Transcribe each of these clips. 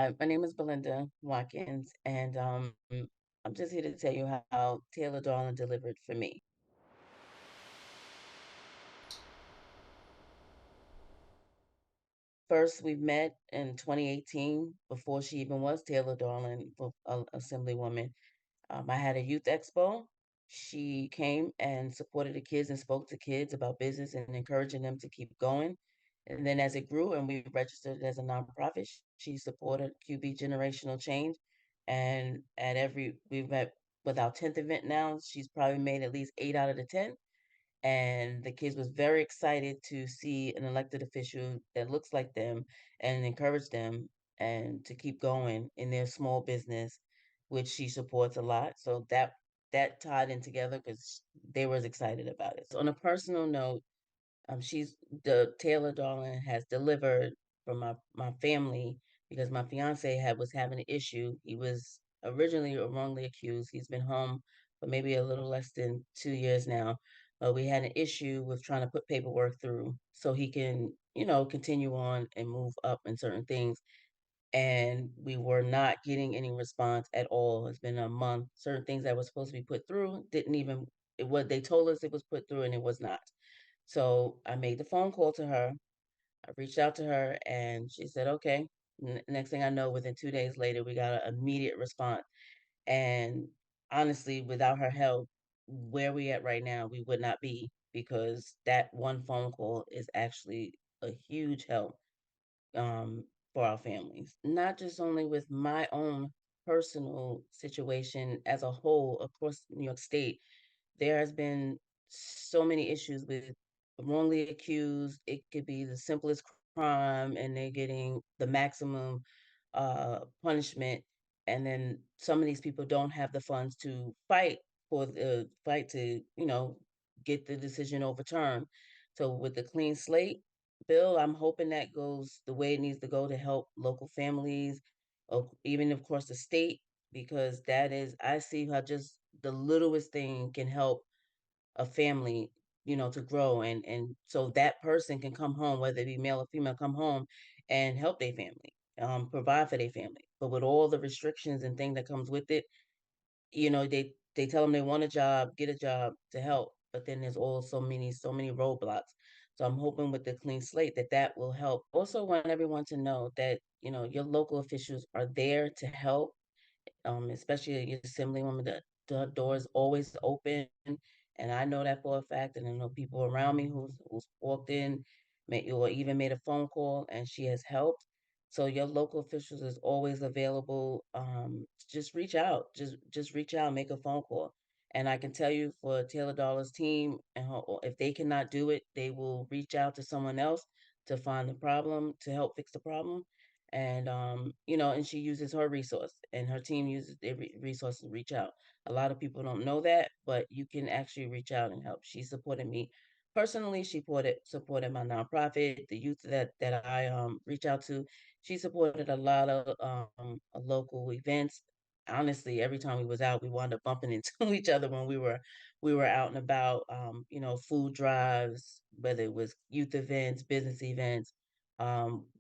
Hi, my name is Belinda Watkins, and I'm just here to tell you how Taylor Darling delivered for me. First, we met in 2018 before she even was Taylor Darling, Assemblywoman. I had a youth expo. She came and supported the kids and spoke to kids about business and encouraging them to keep going. And then as it grew and we registered as a nonprofit, she supported QB generational change. And we've met with our 10th event now, she's probably made at least 8 out of the 10. And the kids was very excited to see an elected official that looks like them and encourage them and to keep going in their small business, which she supports a lot. So that tied in together because they was excited about it. So on a personal note, she's the Taylor Darling has delivered for my family because my fiance was having an issue. He was originally wrongly accused. He's been home for maybe a little less than 2 years now. But we had an issue with trying to put paperwork through so he can, continue on and move up in certain things. And we were not getting any response at all. It's been a month. Certain things that were supposed to be put through didn't even it was they told us it was put through and it was not. So I made the phone call to her. I reached out to her and she said, okay. Next thing I know, within 2 days later, we got an immediate response. And honestly, without her help, where we at right now, we would not be because that one phone call is actually a huge help um, for our families. Not just only with my own personal situation as a whole across New York State, there has been so many issues with wrongly accused. It could be the simplest crime and they're getting the maximum punishment. And then some of these people don't have the funds to fight to, get the decision overturned. So with the clean slate bill, I'm hoping that goes the way it needs to go to help local families, even of course the state, because I see how just the littlest thing can help a family, to grow and so that person can come home, whether it be male or female, come home and help their family, provide for their family. But with all the restrictions and thing that comes with it, they tell them they want a job, get a job to help, but then there's all so many roadblocks. So I'm hoping with the clean slate that will help. Also want everyone to know that, your local officials are there to help, especially your assemblywoman. The door is always open, and I know that for a fact. And I know people around me who's walked in, or even made a phone call, and she has helped. So your local officials is always available. Just reach out. Just reach out, make a phone call. And I can tell you for Taylor Dollar's team, if they cannot do it, they will reach out to someone else to find the problem, to help fix the problem. And and she uses her resource and her team uses their resources to reach out. A lot of people don't know that, but you can actually reach out and help. She supported me personally. She supported my nonprofit, the youth that I reach out to. She supported a lot of local events. Honestly, every time we was out, we wound up bumping into each other when we were out and about. Food drives, whether it was youth events, business events.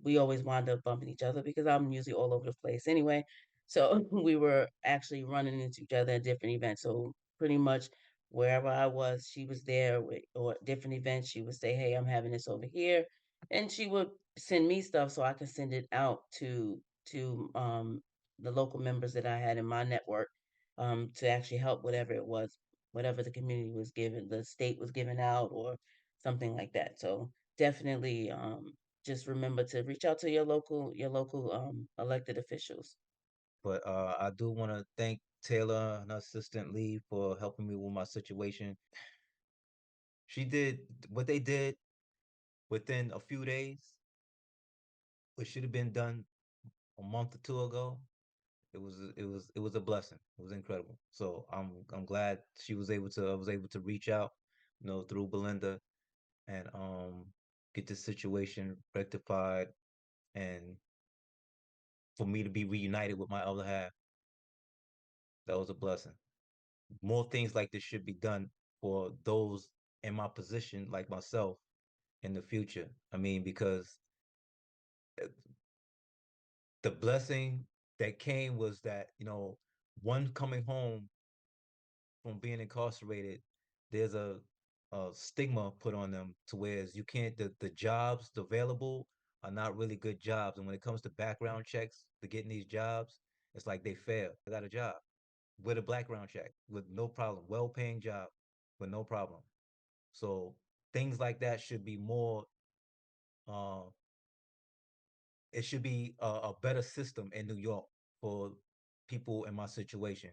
We always wind up bumping each other because I'm usually all over the place anyway. So we were actually running into each other at different events. So pretty much wherever I was, she was there or at different events. She would say, "Hey, I'm having this over here," and she would send me stuff so I could send it out to the local members that I had in my network, to actually help whatever it was, whatever the community was given, the state was giving out, or something like that. So definitely, just remember to reach out to your local elected officials. But I do want to thank Taylor and her assistant Lee for helping me with my situation. She did what they did within a few days, what should have been done a month or two ago. It was a blessing. It was incredible. So I'm glad she was able to I was able to reach out, through Belinda and get this situation rectified and for me to be reunited with my other half. That was a blessing. More things like this should be done for those in my position like myself in the future. I mean, because The blessing that came was that, one coming home from being incarcerated, there's a stigma put on them to whereas you can't the jobs available are not really good jobs. And when it comes to background checks to getting these jobs, it's like they fail. I got a job with a background check with no problem, well-paying job with no problem. So things like that should be more uh it should be a better system in New York for people in my situation.